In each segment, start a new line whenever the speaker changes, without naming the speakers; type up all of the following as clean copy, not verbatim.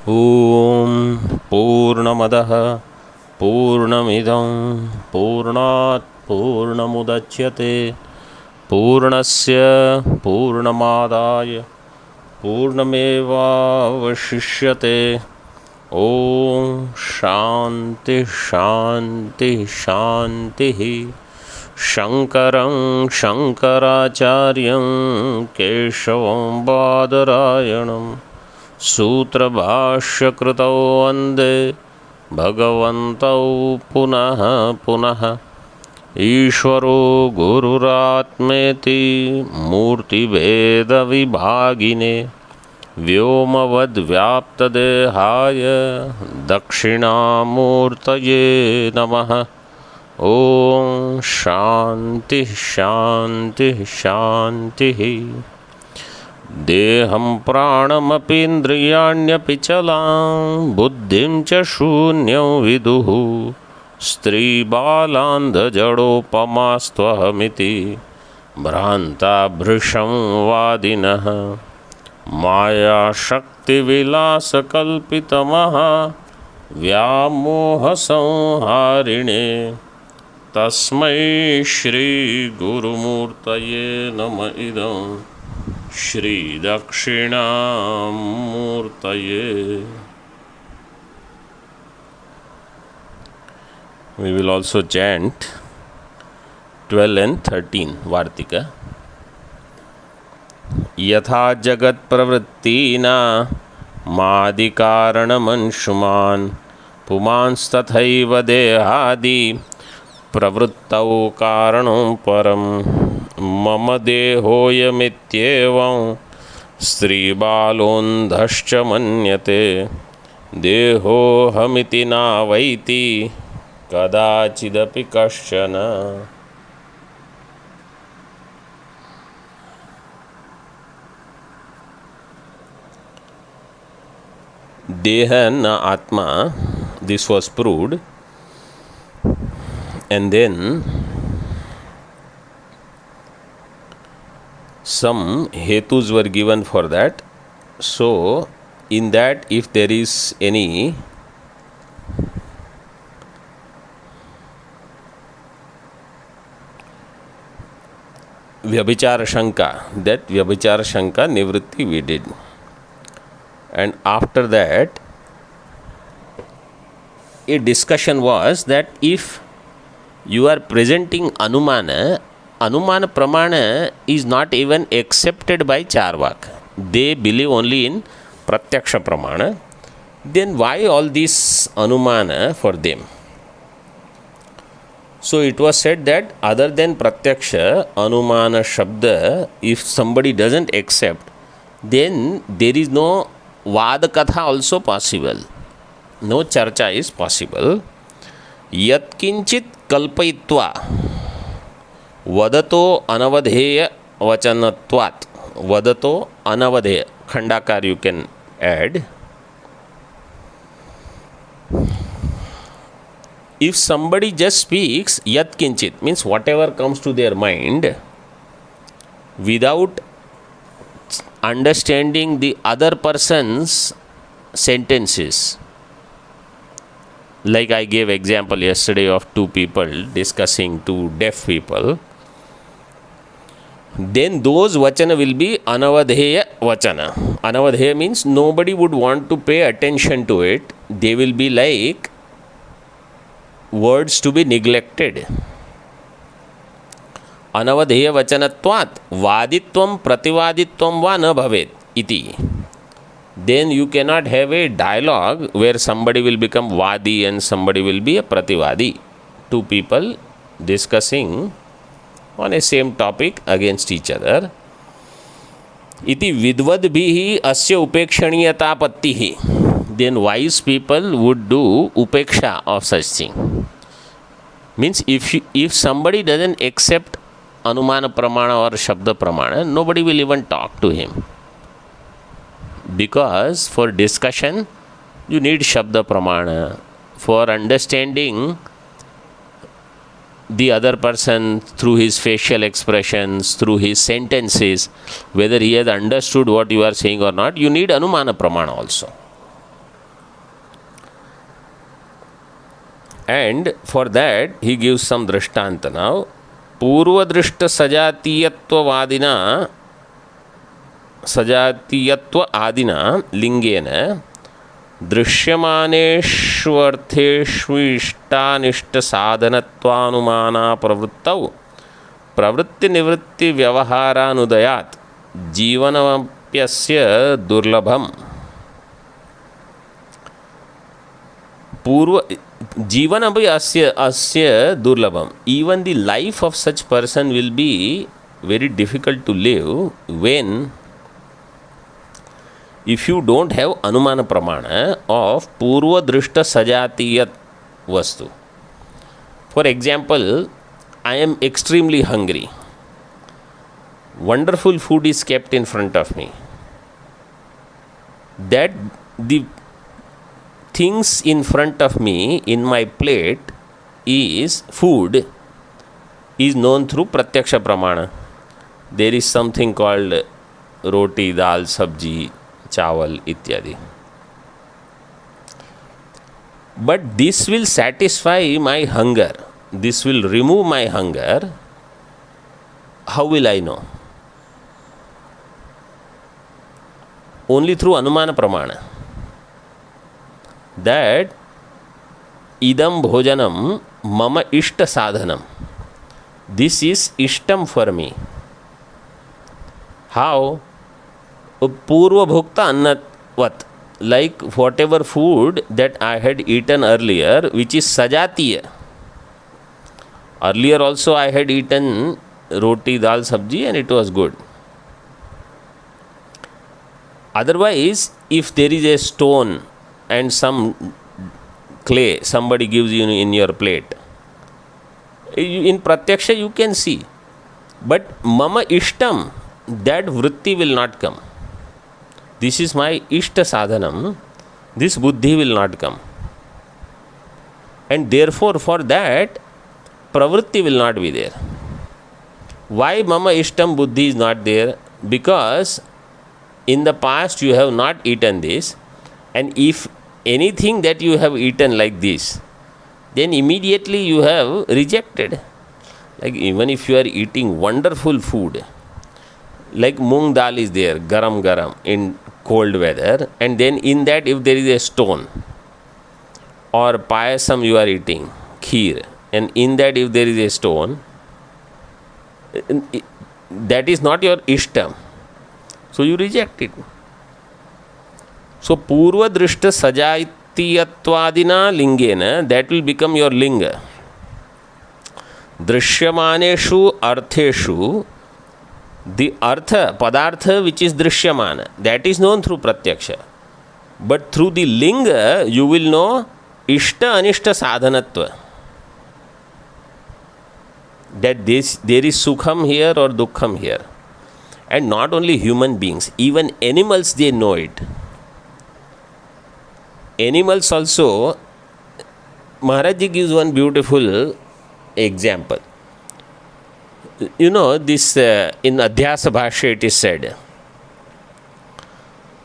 ॐ पूर्णमदः पूर्णमिदं पूर्णात् पूर्णमुदच्यते पूर्णस्य पूर्णमादाय पूर्णमेवावशिष्यते। ॐ शान्ति शान्ति शान्तिः। शङ्करं शङ्कराचार्यं केशवं बादरायणं सूत्रभाष्यकृतौ वन्दे भगवन्तौ पुनः पुनः। ईश्वरो गुरुरात्मेति मूर्तिभेदविभागिने व्योमवद्व्याप्तदेहाय दक्षिणामूर्तये नमः। ॐ शान्ति शान्ति शान्तिः। देहं प्राणमपीन्द्रियाण्यपि चलां बुद्धिं च शून्यं विदुः स्त्रीबालान्धजडोपमास्त्वहमिति भ्रान्ताभृशं वादिनः। मायाशक्तिविलासकल्पितमः व्यामोहसंहारिणे तस्मै श्रीगुरुमूर्तये नम इदं श्रीदक्षिणामूर्तये। We will also chant 12 and 13 Vartika. यथा जगत्प्रवृत्तिना मादिकारणमंशुमान् पुमांस्तथैव देहादि प्रवृत्तौ कारणं परं मम देहोऽयमित्येवं स्त्रीबालोऽन्धश्च मन्यते देहोऽहमिति नावैति कदाचिदपि कश्चन। Deha na Atma, this was proved, and then some hetus were given for that. So in that, if there is any Vyabhichara Shanka, that Vyabhichara Shanka Nivritti we did. And after that, a discussion was that if you are presenting Anumana, Anumana Pramana is not even accepted by Charvak. They believe only in Pratyaksha Pramana. Then why all this Anumana for them? So it was said that other than Pratyaksha, Anumana Shabda, if somebody doesn't accept, then there is no Vada Katha also possible. No Charcha is possible. Yat kinchit kalpayitva Vadato anavadheya vachanatvat. Vadato anavadheya. Khandakar you can add. If somebody just speaks yat kinchit, means whatever comes to their mind without understanding the other person's sentences. Like I gave example yesterday of two people discussing, two deaf people. Then those vachana will be anavadheya vachana. Anavadheya means nobody would want to pay attention to it. They will be like words to be neglected. Anavadheya vachanatvat vaditvam prativaditvam va na bhavet iti. Then you cannot have a dialogue where somebody will become vadi and somebody will be a prativadi. Two people discussing on a same topic against each other. Iti vidvad bhihi asya upekshaniyatapattihi. Then wise people would do upeksha of such thing. Means if somebody doesn't accept Anumana Pramana or Shabda Pramana, nobody will even talk to him. Because for discussion, you need Shabda Pramana. For understanding the other person through his facial expressions, through his sentences, whether he has understood what you are saying or not, you need Anumana Pramana also. And for that he gives some drishtanta now. Purvadrishta सजातीयत्व आदिना लिंगेन दृश्यमानेष्वर्थेषु इष्टानिष्ट साधनत्वानुमाना प्रवृत्तौ प्रवृत्ति निवृत्ति व्यवहारानुदयात् जीवनमप्यस्य दुर्लभम पूर्व जीवनमपि अस्य दुर्लभम. Even the life of such person will be very difficult to live when, if you don't have anumana pramana of purva drishta sajatiyat vastu. For example, I am extremely hungry. Wonderful food is kept in front of me. That the things in front of me in my plate is food is known through pratyaksha pramana. There is something called roti, dal, sabji, chawal, ityadi. But this will satisfy my hunger. This will remove my hunger. How will I know? Only through anumana pramana. That idam bhojanam mama ishta sadhanam. This is ishtam for me. How? Purva bhukta annatvat. Like whatever food that I had eaten earlier, which is sajatiya. Earlier also I had eaten roti, dal, sabji and it was good. Otherwise, if there is a stone and some clay somebody gives you in your plate, in pratyaksha you can see. But mama ishtam, that vritti will not come. This is my ishta sadhanam. This buddhi will not come. And therefore for that, pravritti will not be there. Why mama ishtam buddhi is not there? Because in the past you have not eaten this, and if anything that you have eaten like this, then immediately you have rejected. Like even if you are eating wonderful food, like moong dal is there, garam in cold weather, and then in that if there is a stone, or payasam you are eating, kheer, and in that if there is a stone, that is not your ishtam. So you reject it. So purva drishta sajatiyatvadina lingena, that will become your linga. Drishyamaneshu artheshu, the artha, padartha which is drishyamana, that is known through pratyaksha. But through the linga, you will know ishta anishta sadhanatva. That there is sukham here or dukkham here. And not only human beings, even animals, they know it. Animals also, Maharaj gives one beautiful example. You know, this in Adhyasa Bhashya it is said,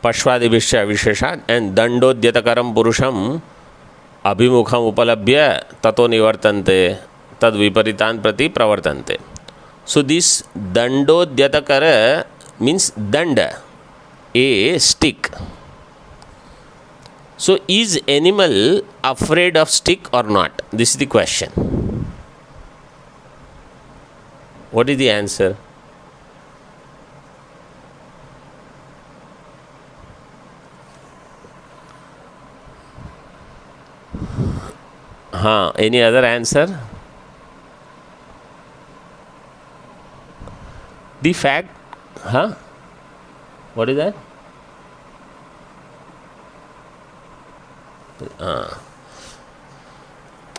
Pashvadibhishya Visheshat, and Dandodyatakaram Purusham Abhimukham Upalabhya Tato Nivartante Tad Viparitan Prati Pravartante. So this Dandodyataka means danda, a stick. So is animal afraid of stick or not? This is the question. What is the answer? Any other answer? The fact, what is that?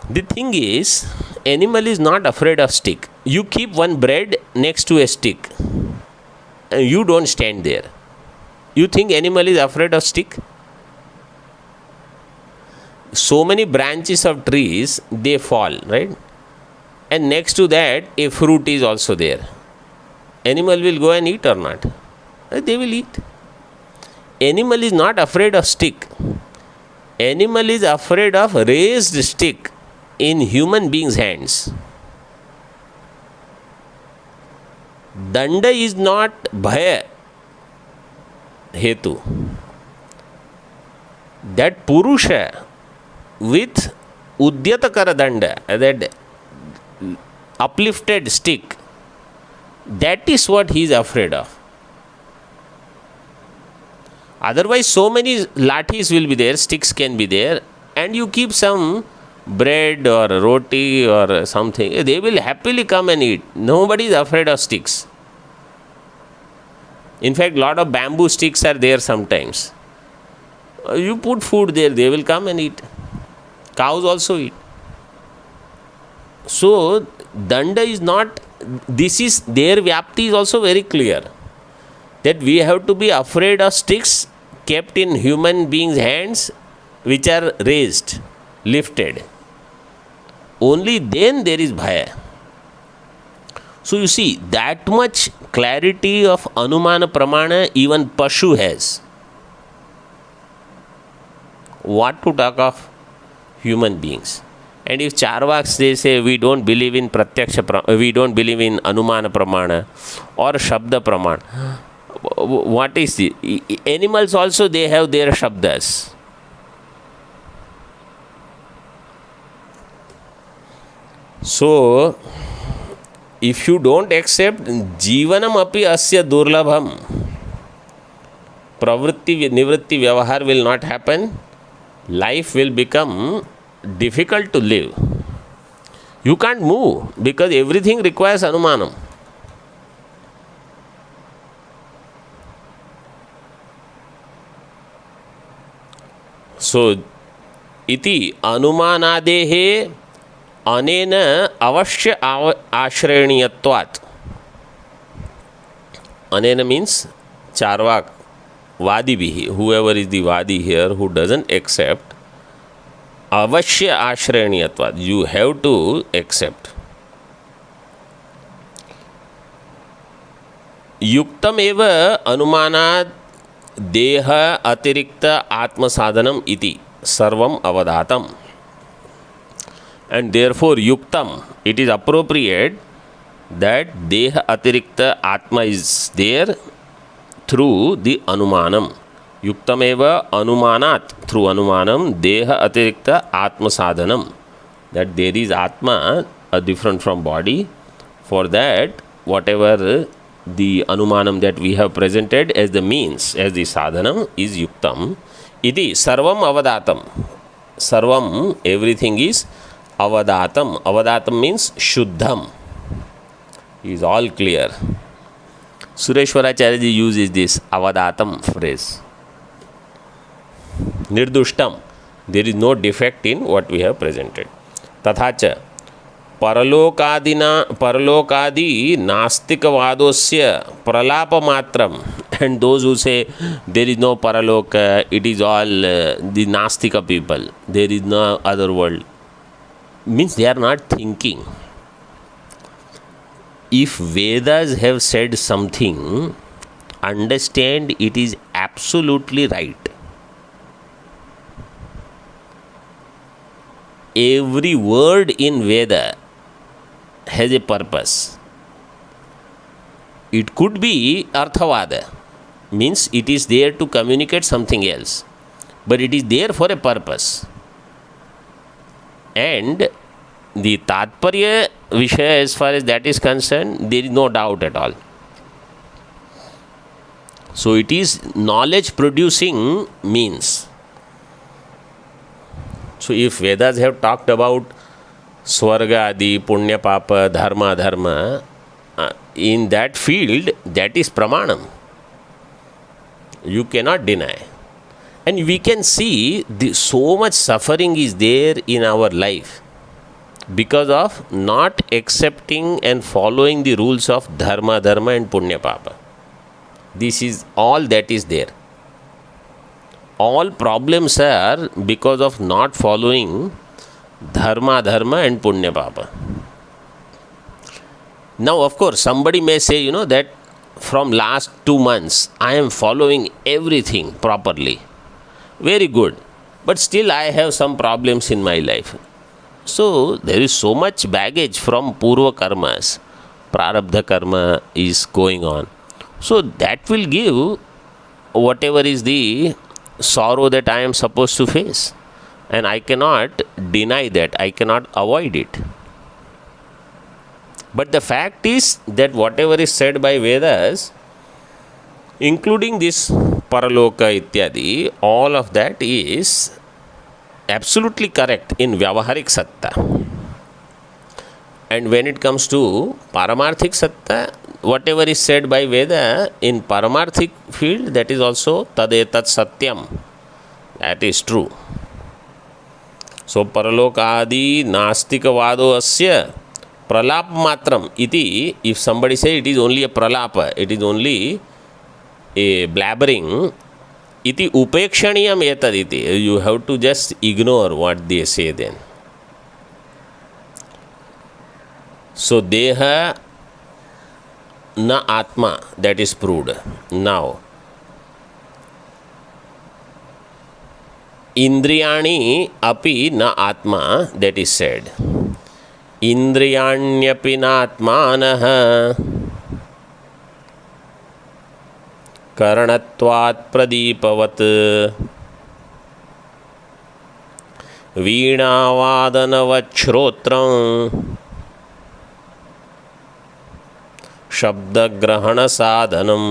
The thing is, animal is not afraid of stick. You keep one bread next to a stick, and you don't stand there. You think animal is afraid of stick? So many branches of trees, they fall, right? And next to that, a fruit is also there. Animal will go and eat or not? They will eat. Animal is not afraid of stick. Animal is afraid of raised stick in human beings' hands, danda is not bhaya hetu. That Purusha with Udyatakara danda, that uplifted stick, that is what he is afraid of. Otherwise, so many lathis will be there, sticks can be there, and you keep some bread or roti or something, they will happily come and eat. Nobody is afraid of sticks. In fact, lot of bamboo sticks are there sometimes. You put food there, they will come and eat. Cows also eat. So, danda is not, this is, their vyapti is also very clear. That we have to be afraid of sticks kept in human beings' hands, which are raised, lifted. Only then there is bhaya. So you see, that much clarity of Anumana Pramana even Pashu has. What to talk of human beings? And if Charvaks, they say we don't believe in Pratyaksha, we don't believe in Anumana Pramana or Shabda Pramana. What is the animals also, they have their Shabdas. So, if you don't accept Jivanam api asya durlabham, pravritti nivritti vyavahar will not happen, life will become difficult to live. You can't move because everything requires Anumanam. So, iti Anumanadehe anena avashya ashreniyatvat. Anena means Charvak, Vadibihi, whoever is the Vadi here who doesn't accept, avashya ashreniyatvat, you have to accept. Yuktam eva anumanat deha atirikta atma sadhanam iti sarvam avadatam. And therefore, yuktam, it is appropriate that deha atirikta atma is there through the anumanam. Yuktam eva anumanat, through anumanam, deha atirikta atma sadhanam. That there is atma different from body. For that, whatever the anumanam that we have presented as the means, as the sadhanam, is yuktam. Iti sarvam avadatam. Sarvam, everything is avadatam. Avadatam means shuddham. Is all clear. Sureshwaracharya ji uses this avadatam phrase. Nirdushtam. There is no defect in what we have presented. Tathacha paralokadi nastikavadosya pralapamatram. And those who say there is no paraloka, it is all the nastika people, there is no other world, means they are not thinking. If Vedas have said something, understand it is absolutely right. Every word in Veda has a purpose. It could be Arthavada, means it is there to communicate something else, but it is there for a purpose. And the Tatparya Vishaya, as far as that is concerned, there is no doubt at all. So it is knowledge producing means. So if Vedas have talked about Swarga Adi, Punya Papa, Dharma, Dharma, in that field, that is Pramanam. You cannot deny. And we can see so much suffering is there in our life because of not accepting and following the rules of Dharma, Dharma and Punya Papa. This is all that is there. All problems are because of not following Dharma, Dharma and Punya Papa. Now, of course, somebody may say, that from last 2 months, I am following everything properly. Very good. But still, I have some problems in my life. So there is so much baggage from Purva karmas. Prarabdha karma is going on. So that will give whatever is the sorrow that I am supposed to face. And I cannot deny that. I cannot avoid it. But the fact is that whatever is said by Vedas, including this Paraloka ityadi, all of that is absolutely correct in Vyavaharik Satta. And when it comes to Paramarthik Satta, whatever is said by Veda in Paramarthik field, that is also Tadetat Satyam. That is true. So Paralokadi Nastika Vado Asya Pralap Matram iti, if somebody say it is only a pralapa, it is only a blabbering, iti upekshaniyam etaditi. You have to just ignore what they say then. So deha na atma, that is proved. Now Indriyani api na atma, that is said. Indriyanyapi na atmanah karanatvat pradipavat veenavadanavat shrotram shabdagrahana sadhanam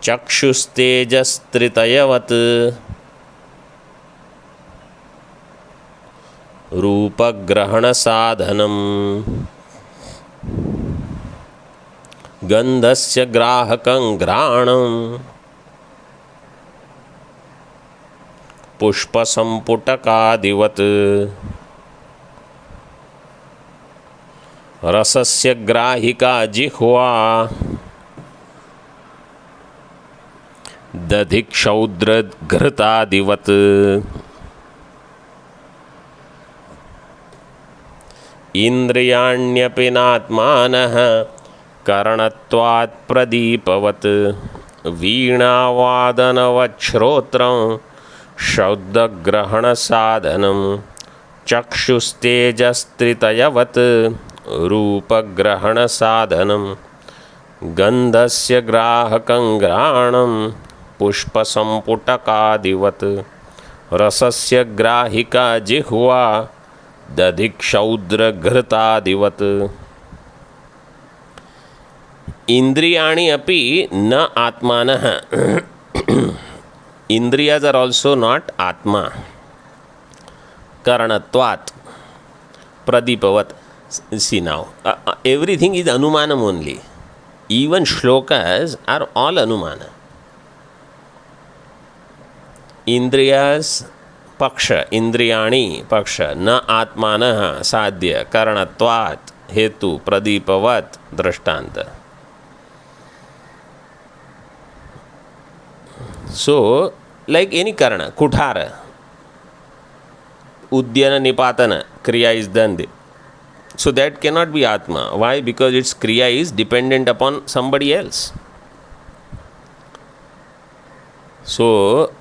chakshustejasthritayavat रूपग्रहण साधनम गंधस्य ग्राहकं घ्राणं पुष्पसंपुटकादिवत् रसस्य ग्राहिका जिह्वा दधिक्षौद्रघृतादिवत् इंद्रियाण्यपि नात्मानः करणत्वात् प्रदीपवत् वीणावादनवत् श्रोत्रं शब्दग्रहणसाधनं चक्षुस्तेजस्त्रितयवत् रूपग्रहणसाधनं गन्धस्य ग्राहकं घ्राणं पुष्पसंपुटकादिवत् रसस्य ग्राहिका जिह्वा दधिक्षौद्रघृतादिवत् इंद्रियाणि अपि न आत्मानः. Indriyas are also not Atma. Karanatvat Pradipavat. See now, everything is Anumanam only. Even shlokas are all Anumana. Indriyas Paksha, Indriyani Paksha, Na Atmanah Sadhya, Karanatvat, Hetu, Pradipavat, Drashtanta. So, like any karana, kuthara, udyana nipatana, kriya is done there. So that cannot be Atma. Why? Because its kriya is dependent upon somebody else. So,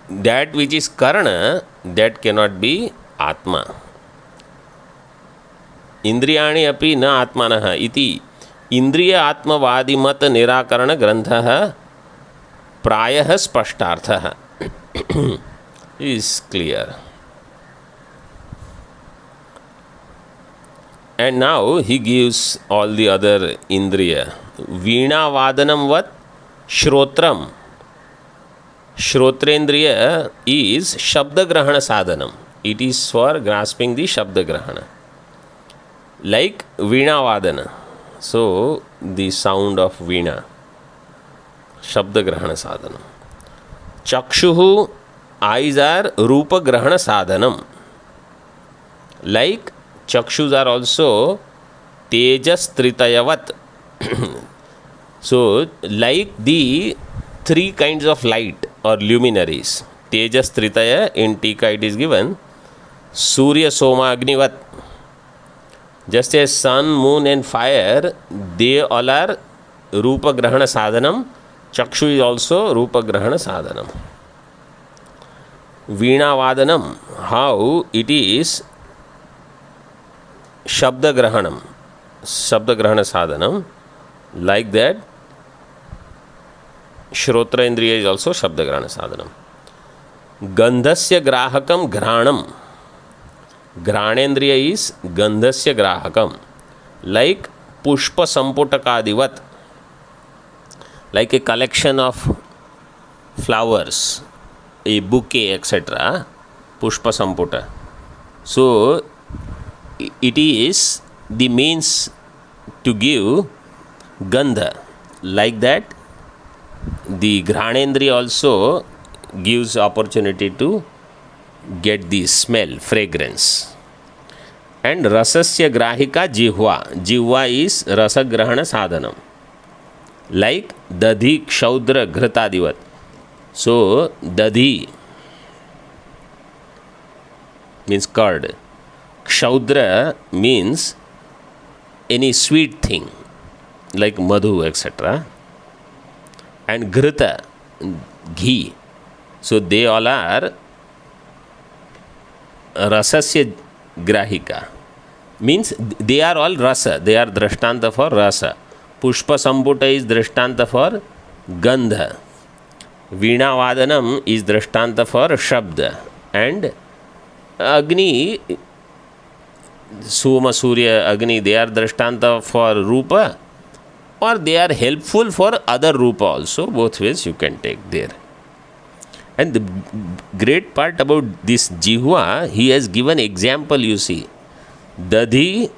that which is karana, that cannot be Atma. Indriyani api na atmanaha iti indriya atmavadimat nirakarana granthaha प्रायः स्पष्टार्थः is clear. And now he gives all the other indriya. Veena vadanam vat shrotram. Shrotrendriya is shabda grahana sadhanam. It is for grasping the shabda grahana. Like veena vadana. So the sound of veena. Shabda grahana sadhanam. Chakshuhu, eyes are rupa grahana sadhanam. Like chakshus are also tejas tritayavat. So, like the three kinds of light or luminaries. Tejas tritaya, in Tika it is given Surya Soma Agnivat. Just as sun, moon and fire, they all are rupa grahana sadhanam. Chakshu is also Rupa Grahana Sadhanam. Veena how it is Shabdagrahanam, Shabdagrahana sadhanam. Like that, Shrotra Indriya is also Shabdagrahana sadhanam. Gandhasya grahakam ghranam. Granendriya is Gandhasya grahakam. Like Pushpa Samputakadivat. Like a collection of flowers, a bouquet, etc. Pushpa Samputa. So, it is the means to give Gandha. Like that, the Granendriya also gives opportunity to get the smell, fragrance. And Rasasya Grahika Jihva. Jihva is Rasagrahana sadhanam. Like Dadhi Kshaudra Ghrtadivat. So, Dadhi means curd. Kshaudra means any sweet thing like madhu, etc. And Ghrita, ghee. So, they all are Rasasya Grahika. Means they are all rasa. They are Drishtanta for rasa. Pushpa Samputa is Drishtanta for Gandha. Veena Vadanam is Drishtanta for Shabda. And Agni, Soma, Surya, Agni, they are Drishtanta for Rupa, or they are helpful for other Rupa also. Both ways you can take there. And the great part about this Jihva, he has given example, you see. Dadhi,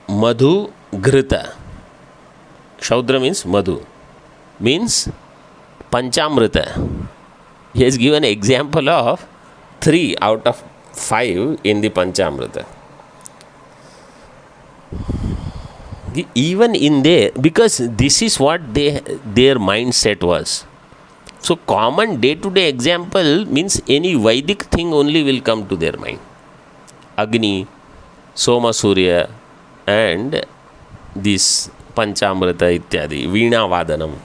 Madhu, Ghrita. Kshaudra means Madhu. Means Panchamrita. He has given example of 3 out of 5 in the Panchamrita. Even in there, because this is what their mindset was. So common day-to-day example means any Vedic thing only will come to their mind. Agni, Soma, Surya, and this Panchamrita ityadi, Veena Vadanam.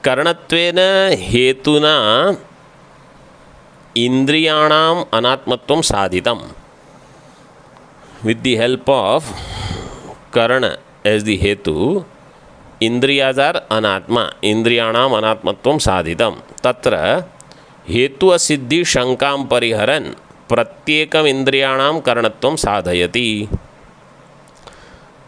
Karnatvena hetuna indriyanam anatmatvam sadhitam. With the help of Karna as the hetu, Indriyas are anatma. Indriyanam anatmatvam sadhitam. Tatra hetu asiddhi shankam pariharan pratyekam indriyanam karanatvam sadhayati.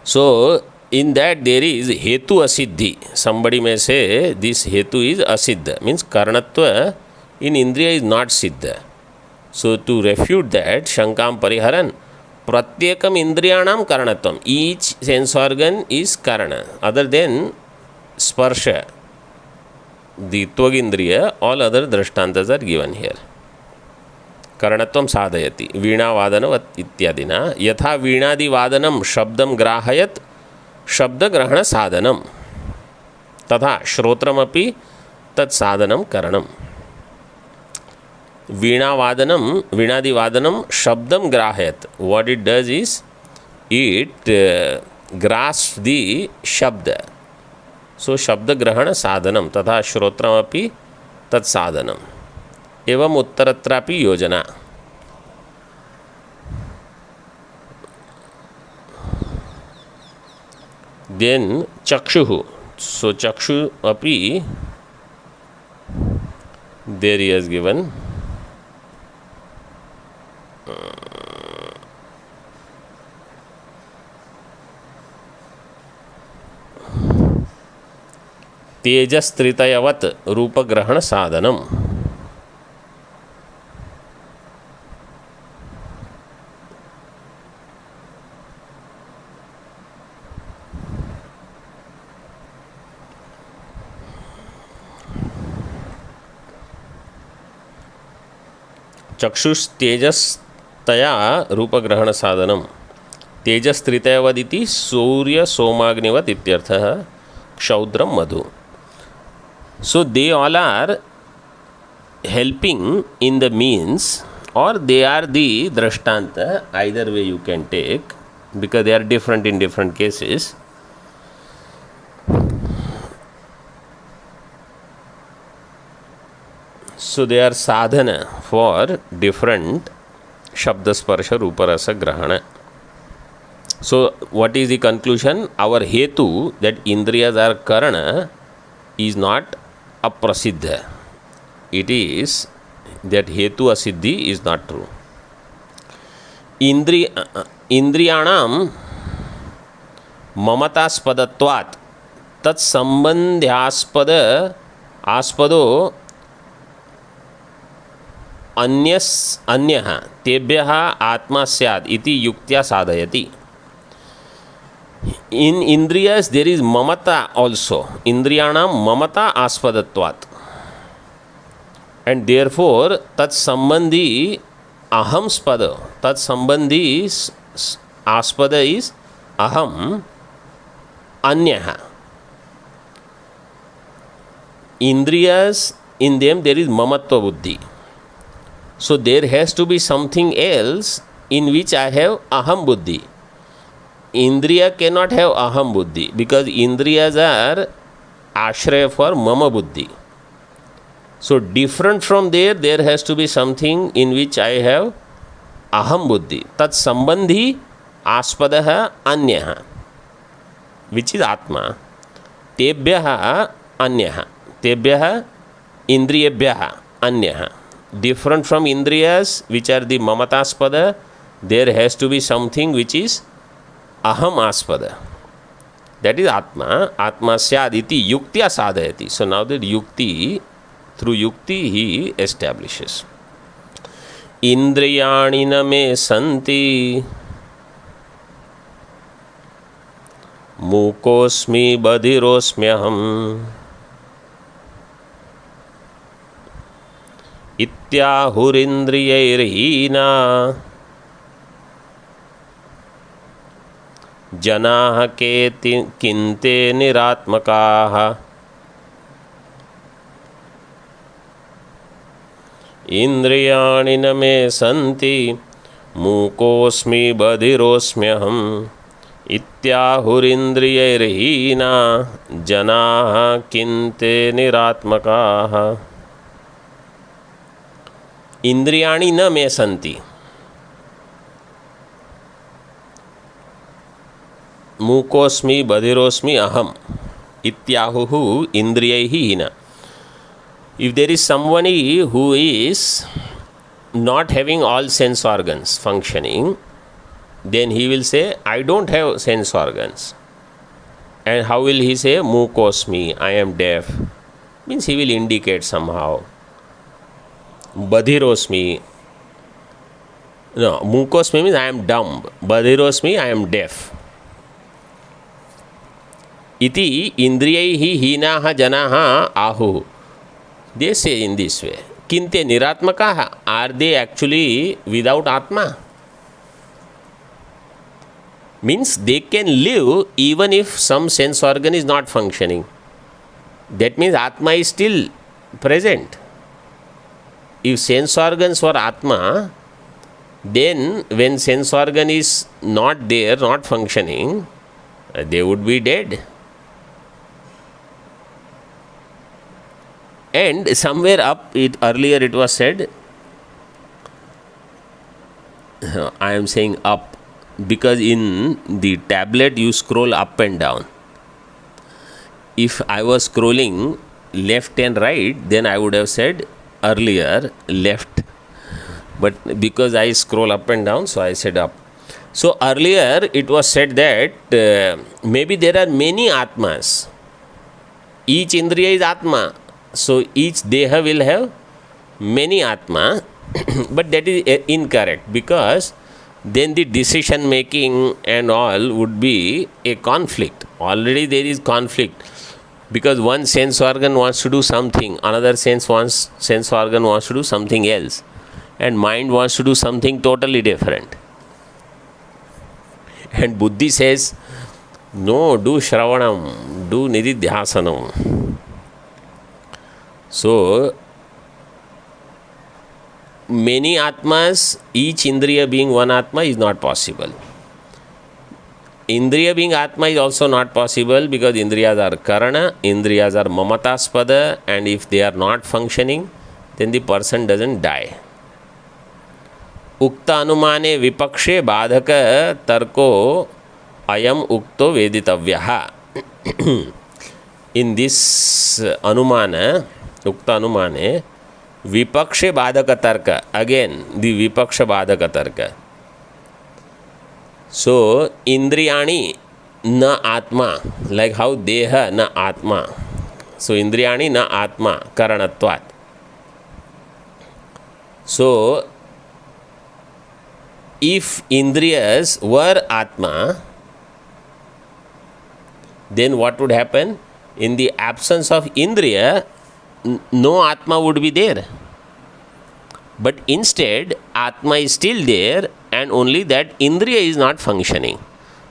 So, in that there is hetu asiddhi. Somebody may say this hetu is asiddha. Means karanatva in indriya is not siddha. So, to refute that, shankam pariharan pratyekam indriyanam karanatvam. Each sense organ is karana. Other than sparsha, the tvagindriya, all other drashtantas are given here. Karanatvam sadhayati. Veena vadana ityadina. Yatha veenadi vadanam shabdam grahayat shabda grahana sadhanam. Tatha shrotram api tat sadhanam karanam. Veena vadanam, veenadi vadanam shabdam grahayat. What it does is, it grasps the shabda. So, shabda grahana sadhanam. Tatha shrotram api tat sadhanam. Evam uttaratrapi yojana. Then chakshuhu. So, chakshu api, there he has given तेजस त्रितयवत रूपग्रहण साधनम. चक्षुष तेजस तया रूपग्रहण साधनम. तेजस त्रितयवदिति सूर्य सोमाग्निवत इत्यर्थः. क्षौद्रम मधु. So they all are helping in the means, or they are the drashtanta. Either way you can take, because they are different in different cases. So they are sadhana for different Shabda Sparsha Rupa Rasa Grahana. So what is the conclusion? Our hetu that Indriyas are Karana is not aprasiddha. It is that hetu asiddhi is not true. Indriyanam mamataspadattvat तत्संबंध्यास्पदो अन्यः तेभ्यः आत्मा स्यात् इति युक्त्या साधयति. In indriyas there is mamata also. Indriyanam mamata aspadatvat. And therefore tat sambandhi aham spada. Tat sambandhi aspada is aham anyaha. Indriyas, in them there is mamatva buddhi. So there has to be something else in which I have aham buddhi. Indriya cannot have aham buddhi because indriyas are ashraya for mama buddhi. So different from there has to be something in which I have aham buddhi. Tat sambandhi aspadaha anyaha, which is atma. Tebhyaha anyaha. Tebhyaha indriyebhyaha anyaha. Different from indriyas, which are the mamataspada, there has to be something which is aham aspada. That is atma. Atma syad iti yuktya sadhayati. So now that yukti, through yukti he establishes. Indriyani na me santi mukosmi badhirosmyaham इत्याहुरिन्द्रियैर्हीना जनाः के किन्ते निरात्मकाः. इन्द्रियाणि न मे सन्ति मूकोऽस्मि बधिरोऽस्म्यहम् इत्याहुरिन्द्रियैर्हीना जनाः किन्ते निरात्मकाः. इंद्रियाणि न मे सन्ति मूकोस्मि बधिरोस्मि अहम इत्याहुः इंद्रियैः हीना. If there is somebody who is not having all sense organs functioning, then he will say, I don't have sense organs. And how will he say, Mukosmi, I am deaf? Means he will indicate somehow. Badhirosmi. No, Mukosmi means I am dumb. Badhirosmi, I am deaf. Iti indriyaihi hinaha janaha ahu. They say in this way. Kinte niratmakaha. Are they actually without Atma? Means they can live even if some sense organ is not functioning. That means Atma is still present. If sense organs were Atma, then when sense organ is not there, not functioning, they would be dead. And somewhere up, earlier it was said, I am saying up, because in the tablet you scroll up and down. If I was scrolling left and right, then I would have said earlier left. But because I scroll up and down, so I said up. So earlier it was said that maybe there are many Atmas. Each Indriya is Atma. So each Deha will have many Atma. But that is incorrect, because then the decision making and all would be a conflict. Already there is conflict, because one sense organ wants to do something, another sense organ wants to do something else, and mind wants to do something totally different. And Buddhi says, no, do Shravanam, do Nididhyasanam. So many Atmas, each Indriya being one Atma is not possible. Indriya being Atma is also not possible, because Indriyas are Karana, Indriyas are Mamataspada, and if they are not functioning, then the person doesn't die. उक्त अनुमाने विपक्षे बाधक तर्को अयम उक्तो वेदितव्यः. In this anumana, ukta anumane, vipaksha badhaka tarka, again the vipaksha badhaka tarka. So indriyani na atma, like how deha na atma. So indriyani na atma karanatvat. So if indriyas were atma, then what would happen? In the absence of indriya, no atma would be there. But instead, atma is still there, and only that indriya is not functioning.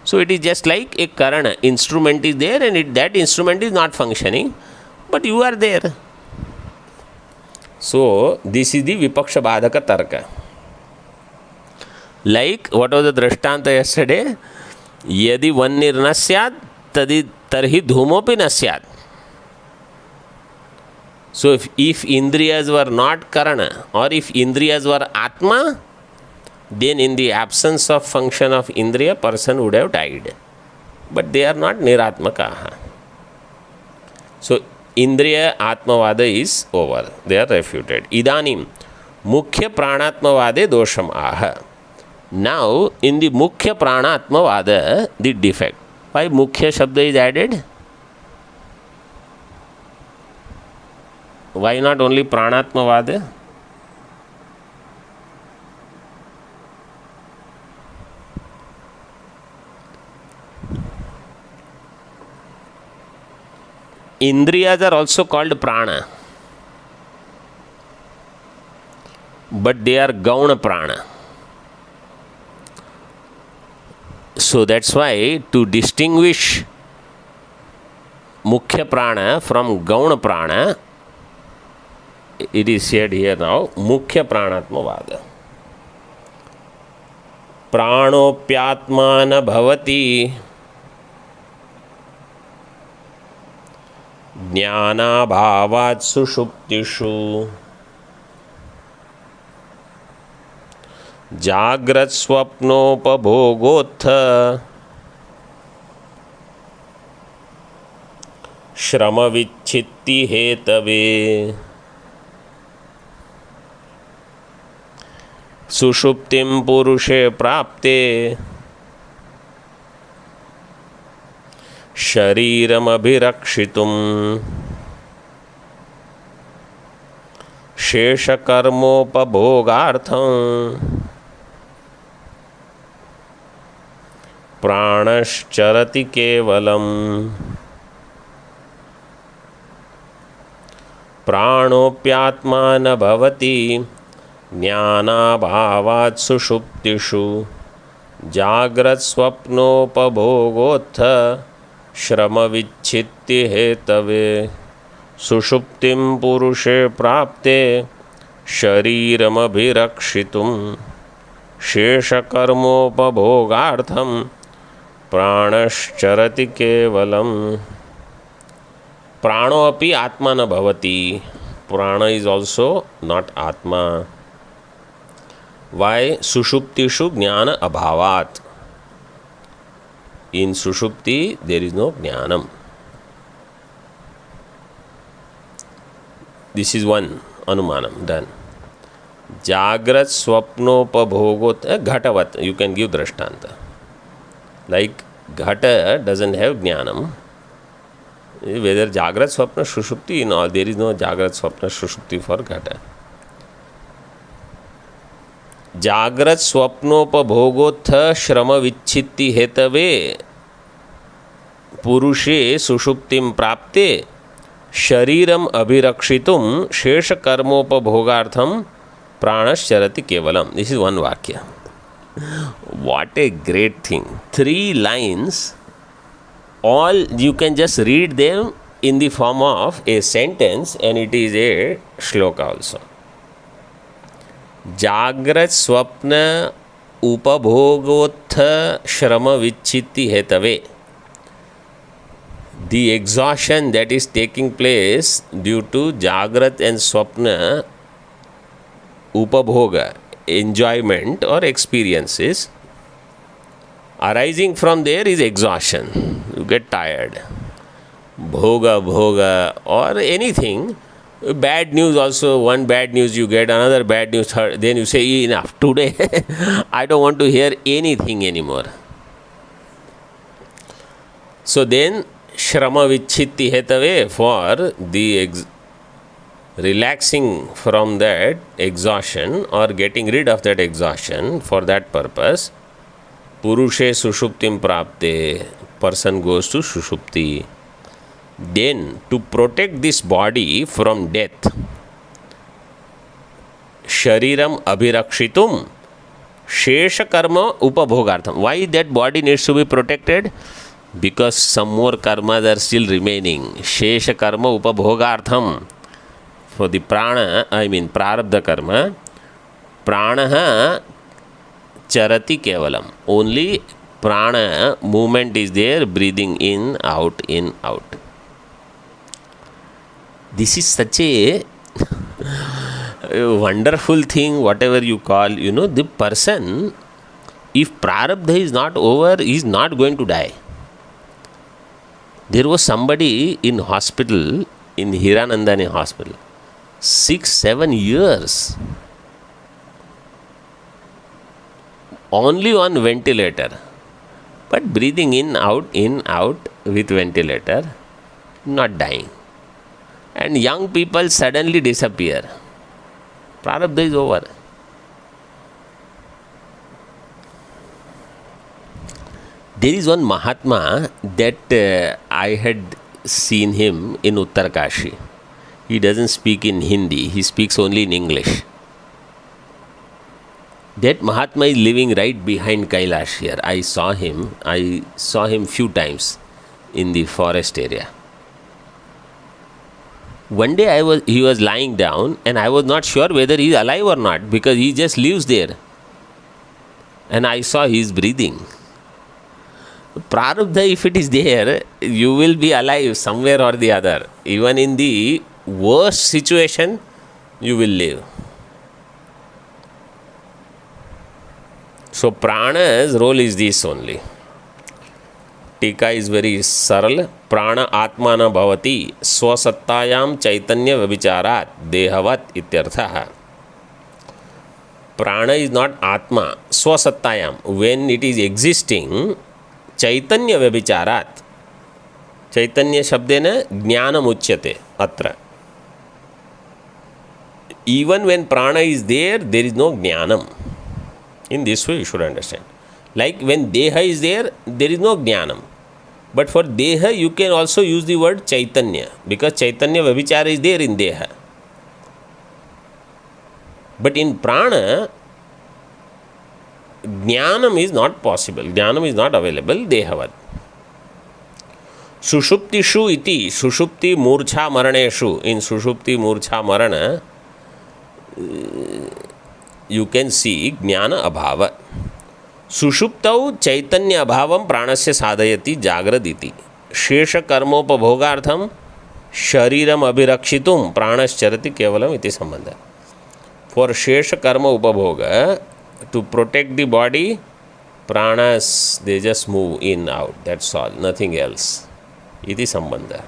So it is just like a karana. Instrument is there, and that instrument is not functioning, but you are there. So this is the vipaksha badhaka tarka. Like what was the drishtanta yesterday? Yadi vannir na syat tarhi dhumopi na syat. So if indriyas were not karana, or if indriyas were atma, then in the absence of function of indriya, person would have died. But they are not niratmakaha. So indriya atmavada is over. They are refuted. Idanim mukhya pranatmavade dosham aha. Now in the mukhya pranatmavada, the defect. Why mukhya shabda is added? Why not only pranatmavada? Indriyas are also called prana, but they are gauna prana. So that's why to distinguish mukhya prana from gauna prana, it is said here now mukhya pranatmavada. Pranopyatma na bhavati jnana bhavat sushuptishu jagrat swapnopabhogotha shrama vichitti hetave सुषुप्तिम पुरुषे प्राप्ते शरीरमभिरक्षितुम शेषकर्मोपभोगार्थं प्राणश्चरति केवलम् प्राणोप्यात्मा न भवति ज्ञानाभावात् सुषुप्तिषु जाग्रत् स्वप्नोपभोगोत्थ श्रमविच्छित्ति Hathaway सुषुप्तिं पुरुषे प्राप्ते शरीरमभिरक्षितुं शेषकर्मोपभोगार्थं प्राणश्चरति केवलम् प्राणो अपि आत्मा न भवति. Prana is also not Atma. Why? Sushuptishu jnana abhavat. In Sushupti there is no jnanam. This is one anumanam done. Jagrat swapnopabhogot ghatavat. You can give drishtanta. Like ghata doesn't have jnanam. Whether Jagrat Swapna Sushupti, no, there is no Jagrat Swapna Sushupti for Ghata. Jagrat Swapnopabhogotha Shrama Vichitti Hetave Purushe Sushuptim Prapte Shariram Abhirakshitum Shesha Karmopabhogartham Pranasharati Kevalam. This is one Vakya. What a great thing. 3 lines. All you can just read them in the form of a sentence, and it is a shloka also. Jagrat swapna upabhogotha shrama vichitti hetave. The exhaustion that is taking place due to Jagrat and Swapna upabhoga, enjoyment or experiences, arising from there is exhaustion. You get tired. Bhoga or anything. Bad news also, one bad news you get, another bad news, then you say enough. Today I don't want to hear anything anymore. So then Shrama Vichitti Hetave, for the relaxing from that exhaustion or getting rid of that exhaustion, for that purpose, Purushe Sushuptim Prapte, person goes to Sushupti. Then to protect this body from death, Shariram Abhirakshitum, Shesha Karma Upabhogartham. Why that body needs to be protected? Because some more karmas are still remaining. Shesha Karma Upabhogartham. For the prana, prarabdha karma, pranaha charati kevalam. Only prana movement is there, breathing in, out, in, out. This is such a wonderful thing, whatever you call, the person, if prarabdha is not over, he is not going to die. There was somebody in hospital, in Hiranandani hospital, 6-7 years, only on ventilator, but breathing in, out with ventilator, not dying. And young people suddenly disappear. Prarabdha is over. There is one Mahatma that I had seen him in Uttarkashi. He doesn't speak in Hindi, he speaks only in English. That Mahatma is living right behind Kailash here. I saw him few times in the forest area. One day he was lying down and I was not sure whether he is alive or not, because he just lives there. And I saw he is breathing. Prarabdha, if it is there, you will be alive somewhere or the other. Even in the worst situation, you will live. So prana's role is this only. Tika is very saral. Prana atmana bhavati swasattayam chaitanya vavicharat dehavat ityartha. Prana is not atma, swasattayam. When it is existing, chaitanya vavicharat. Chaitanya shabdena jnanam uchyate atra. Even when prana is there is no jnanam. In this way you should understand. Like when deha is there is no jnanam. But for deha, you can also use the word chaitanya, because chaitanya vavichara is there in deha. But in prana, jnanam is not possible. Jnanam is not available, dehavad. Sushuptishu iti, sushupti murcha maraneshu. In sushupti murcha marana, you can see jnana abhava. सुषुप्तौ चैतन्य अभावं प्राणस्य साधयति जागृदिति शेष कर्मोपभोगार्थम शरीरम अभिरक्षितुम प्राणश्चरति केवलम इति संबंध. For शेष कर्म उपभोग, to protect the body, pranas they just move in out, that's all, nothing else इति संबंध.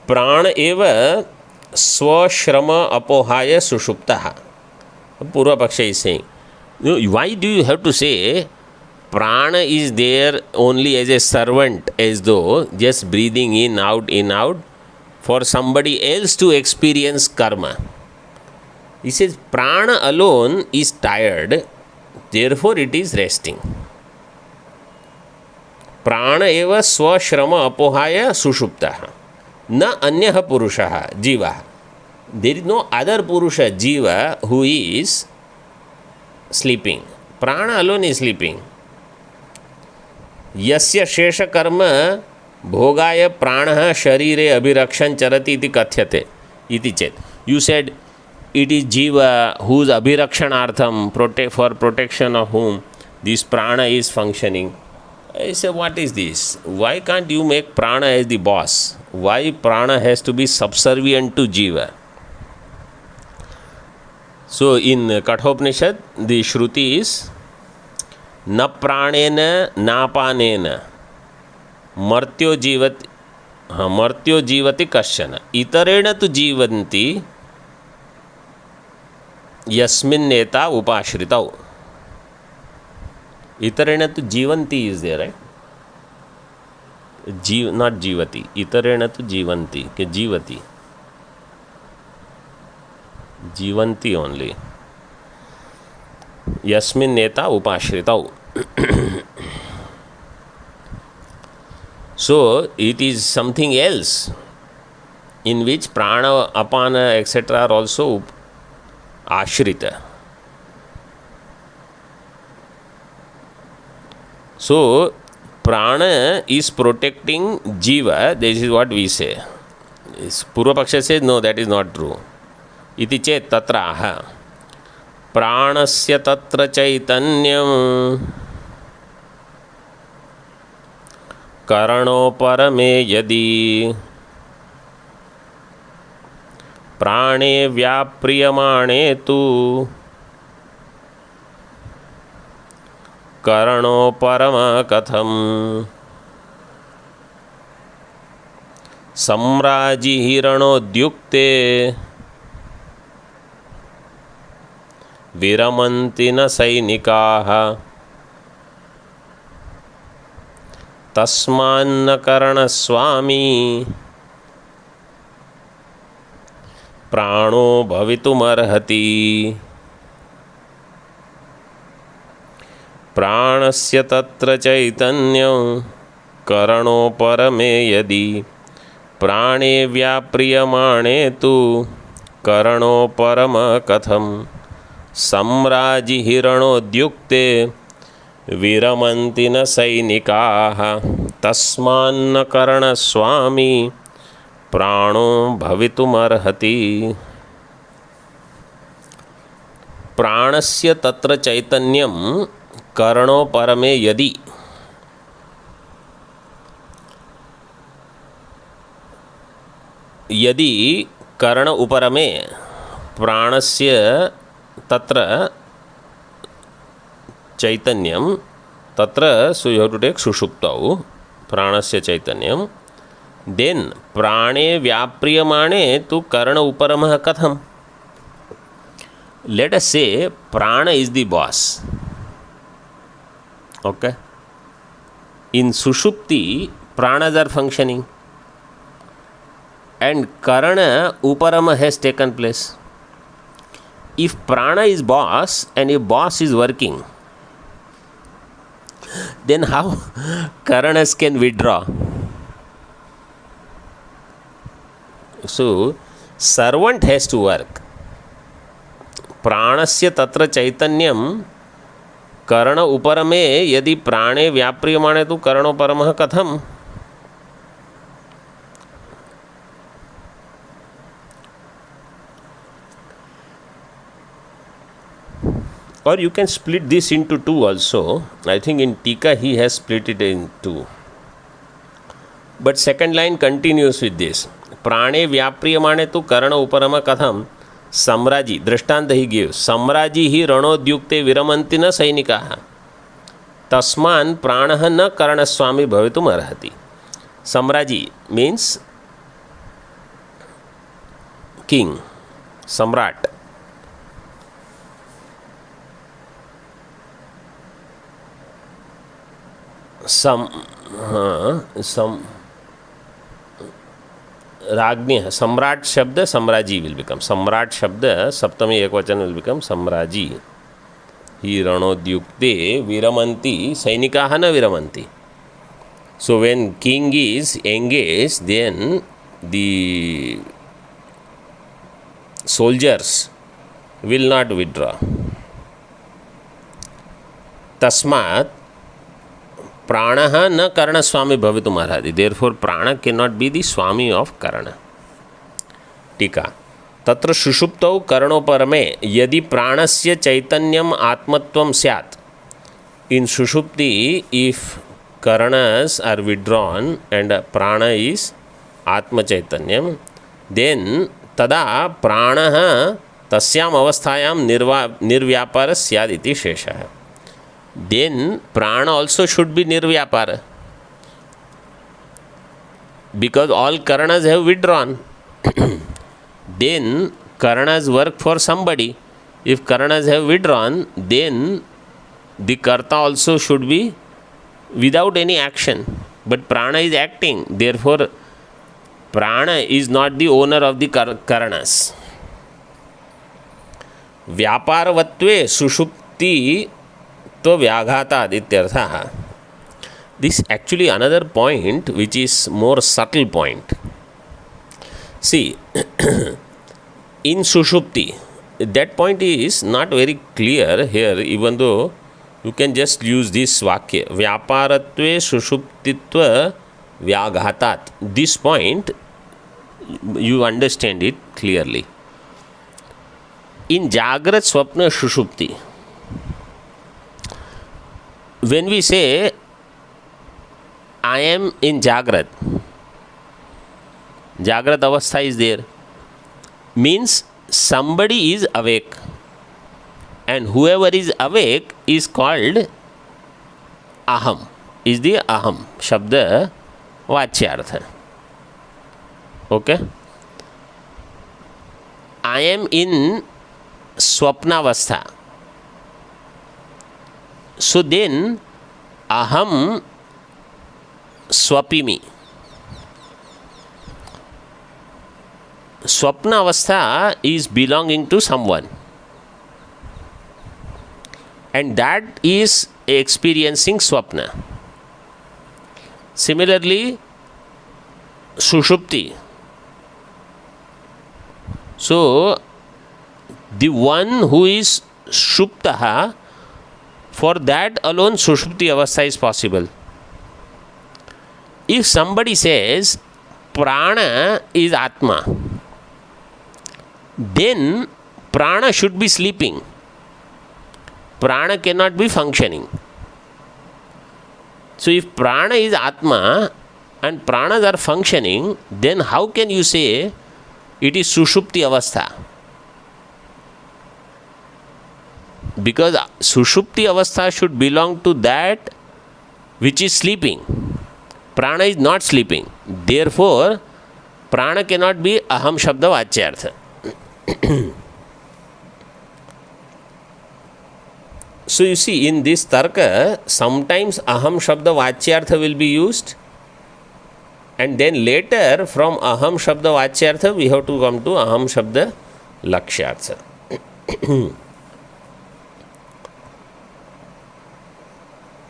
प्राण एव स्वश्रम अपोहाय सुषुप्तः. Purva Paksha is saying, why do you have to say prana is there only as a servant, as though just breathing in, out, for somebody else to experience karma? He says prana alone is tired, therefore it is resting. Prana eva swashrama apohaya sushuptah. Na anyah purusha jiva. There is no other purusha, jiva, who is sleeping. Prana alone is sleeping. Yasya shesha karma bhogaya prana sharire abhirakshan charati iti kathyate iti chet. You said it is jiva whose abhirakshanartham, for protection of whom this prana is functioning. I say, what is this? Why can't you make prana as the boss? why prana has to be subservient to jiva. So in Kathopanishad, the Shruti is na pranena napanena martyo jivati kasyana itarena tu jivanti yasmin neta upashritau. Itarena tu jivanti is there, right? Not jivati. Itarena tu jivanti. Ke jivati. Jivanti only. Yasmin neta upashritau. So it is something else in which prana, apana, etc. are also ashrita. So prana is protecting jiva. This is what we say. Purva Paksha says no, that is not true. Iti chet tatra aha pranasya tatra chaitanyam karano parame yadi prane vyapriyamane tu karano parama katham samraji hiranodhyukte विरमन्ति न सैनिकाः तस्मान्न करणस्वामी प्राणो भवितुमर्हति प्राणस्य तत्र चैतन्यं करणो परमे यदि प्राणे व्याप्रियमाणे तु करणो परम कथम् सम्राजि हिरणोद्युक्ते विरमन्ति न सैनिकाः तस्मान्न करणस्वामी प्राणो भवितुमर्हति. प्राणस्य तत्र चैतन्यं करणो परमे यदि यदि कर्ण उपरमे प्राणस्य तत्र चैतन्यम तत्र so you have to take सुषुप्तौ प्राणस्य चैतन्यम then प्राणे व्याप्रियमाणे तु कर्ण उपरमः कथम. Let us say prana is the boss. Okay. In sushupti pranas are functioning and karana uparama has taken place. If prana is boss and if boss is working, then how karanas can withdraw? So servant has to work. प्राणस्य तत्र चैतन्यम कर्ण उपरमे यदि प्राणे व्याप्रियमाणे तो करणो परमः कथम. Or you can split this into two also. I think in Tika he has split it in two. But second line continues with this. Prane vyapriyamane tu karana uparama katham samraji. Drishtant he gives. Samraji hi ranodyukte viramanti na sainikaha. Tasman pranaha na karanaswami bhavitum arhati. Samraji means king, samrat. some राज्ञ सम्राट शब्द सम्राजी will become सम्राट शब्द सप्तमी एकवचन will become सम्राजी. ही रणोद्युक्ते विरमन्ति सैनिकाः न विरमन्ति. So when king is engaged, then the soldiers will not withdraw. तस्मात् प्राणः न कर्णस्वामी भवितुम् अर्हति. Therefore prana cannot be the swami of karana. टीका तत्र सुषुप्तौ कर्णोपरमे यदि प्राणस्य चैतन्यम आत्मत्वं स्यात्. In sushupti, if karanas are withdrawn and prana is आत्मचैतन्यं, देन् तदा प्राणः तस्याम् अवस्थायां निर्व्यापार स्यात् इति शेषः. देन् प्राण also should be निर्व्यापार, because all karanas have withdrawn. Then karanas work for somebody. If karanas have withdrawn, then the karta also should be without any action. But prana is acting. Therefore, prana is not the owner of the karanas. व्यापारवत्वे सुषुप्ति तो व्याघाताद् इत्यर्थः. This actually another point which is more subtle point. See, in sushupti, that point is not very clear here, even though you can just use this vakya. Vyaparatve sushuptitva vyaghatat. This point, you understand it clearly. In Jagrat Swapna Sushupti, when we say, I am in Jagrat, Jagrat Avastha is there, means somebody is awake, and whoever is awake is called Aham, is the Aham Shabda Vachyartha. Okay? I am in Swapnavastha. So then, Aham Swapimi. Swapna avastha is belonging to someone, and that is experiencing swapna. Similarly, sushupti. So, the one who is shuptaha, for that alone sushupti avastha is possible. If somebody says prana is atma, then prana should be sleeping. Prana cannot be functioning. So if prana is atma and pranas are functioning, then how can you say it is sushupti avastha? Because sushupti avastha should belong to that which is sleeping. Prana is not sleeping. Therefore, prana cannot be aham shabda vachyartha. So you see, in this tarka, sometimes aham shabda vachyartha will be used, and then later from aham shabda vachyartha we have to come to aham shabda lakshyartha.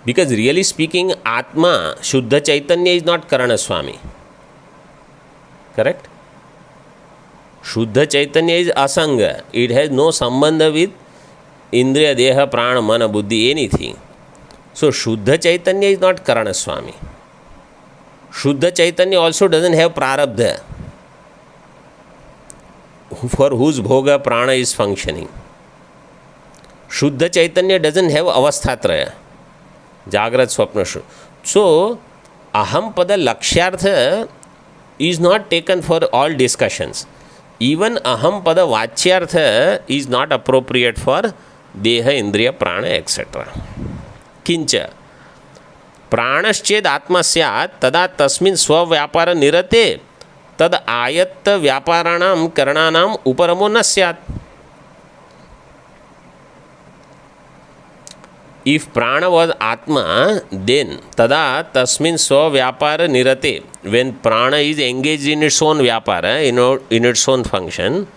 Because really speaking, Atma, Shuddha Chaitanya is not Karana Swami. Correct? Shuddha Chaitanya is Asanga. It has no sambandha with Indriya, Deha, Prana, Mana, Buddhi, anything. So Shuddha Chaitanya is not Karana Swami. Shuddha Chaitanya also doesn't have Prarabdha, for whose Bhoga Prana is functioning. Shuddha Chaitanya doesn't have Avasthatraya. Jagrat Swapna Shuddha. So, Aham Pada Lakshyartha is not taken for all discussions. Even Aham Pada Vachyartha is not appropriate for Deha, Indriya, Prana, etc. Kincha Pranasched Atma Syat Tada Tasmin Swavyapara Nirate Tad Ayatta Vyaparanam Karananam Uparamo Na Syat. If prana was atma, then tada tasmin swa vyapara nirate. When prana is engaged in its own vyapara, in its own function,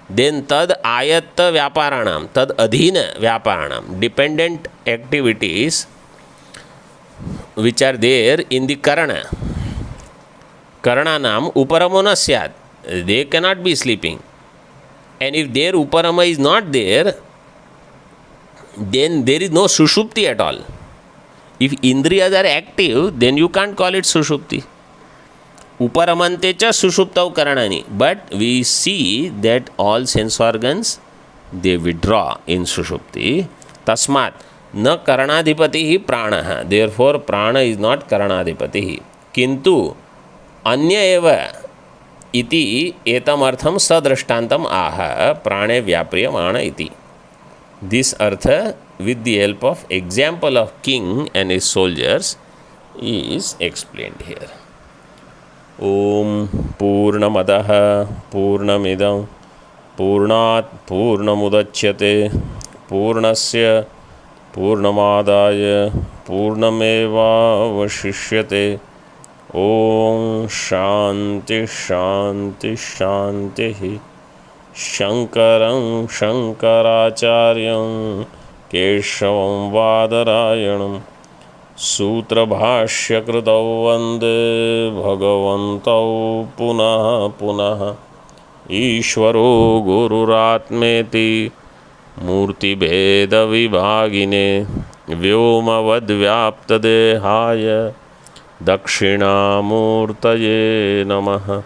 then tad ayatta vyaparanam, tad adhina vyaparanam, dependent activities which are there in the karana. Karananam uparamo na syat. They cannot be sleeping. And if their uparama is not there, then there is no sushupti at all. If indriyas are active, then you can't call it sushupti. Uparamante cha sushuptau karanani. But we see that all sense organs, they withdraw in sushupti. Tasmat na karanadhipatihi pranaha. Therefore, prana is not karanadhipatihi. Kintu anya eva इति एतमर्थं सदृष्टान्तम् आह प्राणे व्याप्रियमाण इति. This artha with the help of example of king and his soldiers is explained here. Om Purnamadah Purnamidam Purnat Purnamudachyate Purnasya Purnamadaya Purnamevavashishyate. Om Shanti Shanti Shanti. Shankaram Shankaracharyam Keshavam Vadarayanam Sutrabhashyakritau Vande Bhagavantau Punah Punah. Ishvaro Gururatmeti Murtibheda Vibhagine Vyomavadvyaptadehaya Dakshinamurtaye Namaha.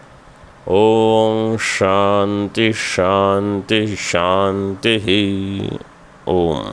Om Shanti Shanti Shanti. Om.